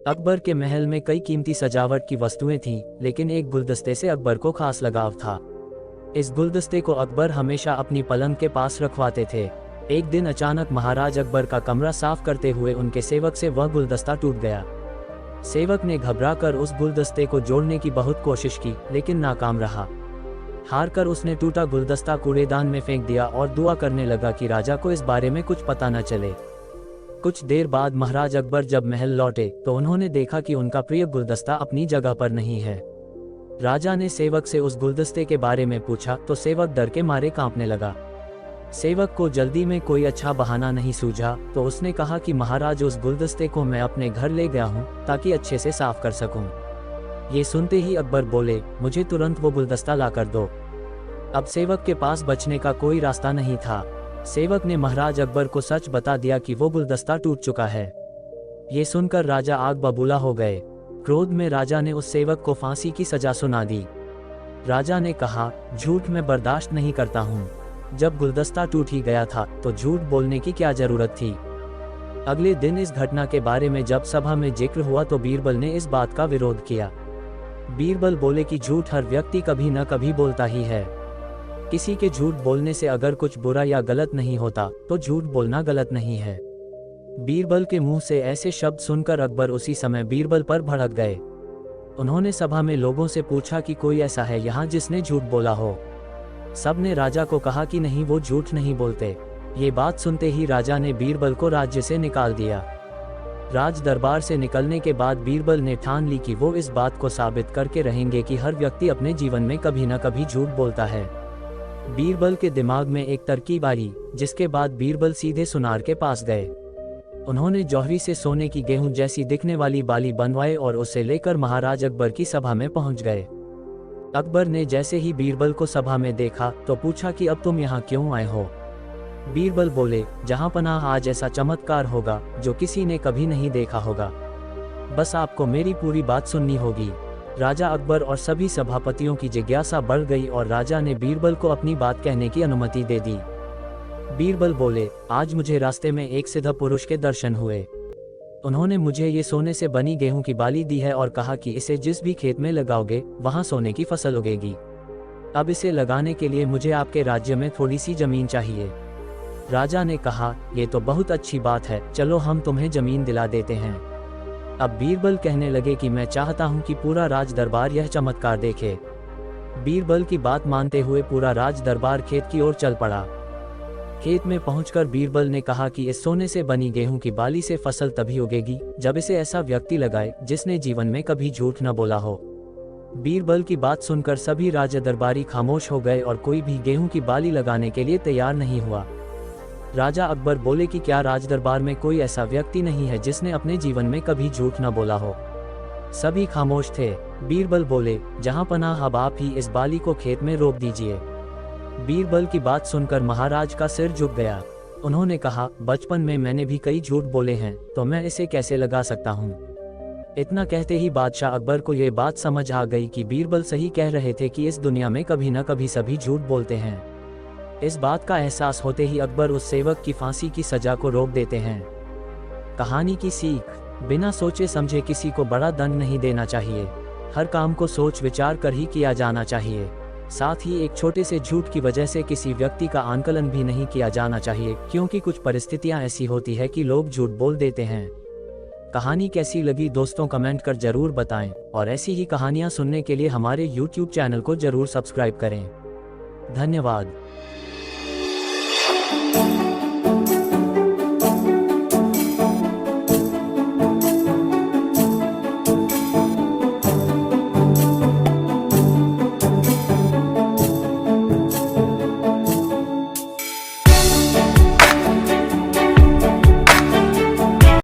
अकबर के महल में कई कीमती सजावट की वस्तुएं थीं, लेकिन एक गुलदस्ते से अकबर को खास लगाव था। इस गुलदस्ते को अकबर हमेशा अपनी पलंग के पास रखवाते थे। एक दिन अचानक महाराज अकबर का कमरा साफ करते हुए उनके सेवक से वह गुलदस्ता टूट गया। सेवक ने घबराकर उस गुलदस्ते को जोड़ने की बहुत कोशिश की, लेकिन नाकाम रहा। हारकर उसने टूटा गुलदस्ता कूड़ेदान में फेंक दिया और दुआ करने लगा कि राजा को इस बारे में कुछ पता न चले। कुछ देर बाद महाराज अकबर जब महल लौटे तो उन्होंने देखा कि उनका प्रिय गुलदस्ता अपनी जगह पर नहीं है। राजा ने सेवक से उस गुलदस्ते के बारे में पूछा तो सेवक डर के मारे कांपने लगा। सेवक को जल्दी में कोई अच्छा बहाना नहीं सूझा, तो उसने कहा कि महाराज, उस गुलदस्ते को मैं अपने घर ले गया हूँ ताकि अच्छे से साफ कर सकूं। ये सुनते ही अकबर बोले, मुझे तुरंत वो गुलदस्ता ला कर दो। अब सेवक के पास बचने का कोई रास्ता नहीं था। सेवक ने महाराज अकबर को सच बता दिया कि वो गुलदस्ता टूट चुका है। ये सुनकर राजा आग बबूला हो गए। क्रोध में राजा ने उस सेवक को फांसी की सजा सुना दी। राजा ने कहा, झूठ मैं बर्दाश्त नहीं करता हूँ। जब गुलदस्ता टूट ही गया था तो झूठ बोलने की क्या जरूरत थी। अगले दिन इस घटना के बारे में जब सभा में जिक्र हुआ तो बीरबल ने इस बात का विरोध किया। बीरबल बोले कि झूठ हर व्यक्ति कभी न कभी बोलता ही है। किसी के झूठ बोलने से अगर कुछ बुरा या गलत नहीं होता तो झूठ बोलना गलत नहीं है। बीरबल के मुंह से ऐसे शब्द सुनकर अकबर उसी समय बीरबल पर भड़क गए। उन्होंने सभा में लोगों से पूछा कि कोई ऐसा है यहाँ जिसने झूठ बोला हो। सब ने राजा को कहा कि नहीं, वो झूठ नहीं बोलते। ये बात सुनते ही राजा ने बीरबल को राज्य से निकाल दिया। राज दरबार से निकलने के बाद बीरबल ने ठान ली कि वो इस बात को साबित करके रहेंगे कि हर व्यक्ति अपने जीवन में कभी न कभी झूठ बोलता है। बीरबल के दिमाग में एक तरकीब आई, जिसके बाद बीरबल सीधे सुनार के पास गए। उन्होंने जौहरी से सोने की गेहूं जैसी दिखने वाली बाली बनवाए और उसे लेकर महाराज अकबर की सभा में पहुंच गए। अकबर ने जैसे ही बीरबल को सभा में देखा तो पूछा कि अब तुम यहाँ क्यों आए हो। बीरबल बोले, जहाँ पनाह आज ऐसा चमत्कार होगा जो किसी ने कभी नहीं देखा होगा। बस आपको मेरी पूरी बात सुननी होगी। राजा अकबर और सभी सभापतियों की जिज्ञासा बढ़ गई और राजा ने बीरबल को अपनी बात कहने की अनुमति दे दी। बीरबल बोले, आज मुझे रास्ते में एक सिद्ध पुरुष के दर्शन हुए। उन्होंने मुझे ये सोने से बनी गेहूं की बाली दी है और कहा कि इसे जिस भी खेत में लगाओगे वहां सोने की फसल उगेगी। अब इसे लगाने के लिए मुझे आपके राज्य में थोड़ी सी जमीन चाहिए। राजा ने कहा, ये तो बहुत अच्छी बात है, चलो हम तुम्हें जमीन दिला देते हैं। अब बीरबल कहने लगे कि मैं चाहता हूं कि पूरा राज दरबार यह चमत्कार देखे। बीरबल की बात मानते हुए पूरा राज दरबार खेत की ओर चल पड़ा। खेत में पहुंचकर बीरबल ने कहा कि इस सोने से बनी गेहूं की बाली से फसल तभी उगेगी जब इसे ऐसा व्यक्ति लगाए जिसने जीवन में कभी झूठ न बोला हो। बीरबल की बात सुनकर सभी राज दरबारी खामोश हो गए और कोई भी गेहूं की बाली लगाने के लिए तैयार नहीं हुआ। राजा अकबर बोले कि क्या राज दरबार में कोई ऐसा व्यक्ति नहीं है जिसने अपने जीवन में कभी झूठ न बोला हो। सभी खामोश थे। बीरबल बोले, जहां पनाह अब आप ही इस बाली को खेत में रोप दीजिए। बीरबल की बात सुनकर महाराज का सिर झुक गया। उन्होंने कहा, बचपन में मैंने भी कई झूठ बोले हैं, तो मैं इसे कैसे लगा सकता हूँ। इतना कहते ही बादशाह अकबर को ये बात समझ आ गई कि बीरबल सही कह रहे थे कि इस दुनिया में कभी न कभी सभी झूठ बोलते हैं। इस बात का एहसास होते ही अकबर उस सेवक की फांसी की सजा को रोक देते हैं। कहानी की सीख, बिना सोचे समझे किसी को बड़ा दंड नहीं देना चाहिए। हर काम को सोच विचार कर ही किया जाना चाहिए। साथ ही एक छोटे से झूठ की वजह से किसी व्यक्ति का आंकलन भी नहीं किया जाना चाहिए, क्योंकि कुछ परिस्थितियां ऐसी होती है कि लोग झूठ बोल देते हैं। कहानी कैसी लगी दोस्तों, कमेंट कर जरूर बताएं और ऐसी ही कहानियां सुनने के लिए हमारे YouTube चैनल को जरूर सब्सक्राइब करें। धन्यवाद।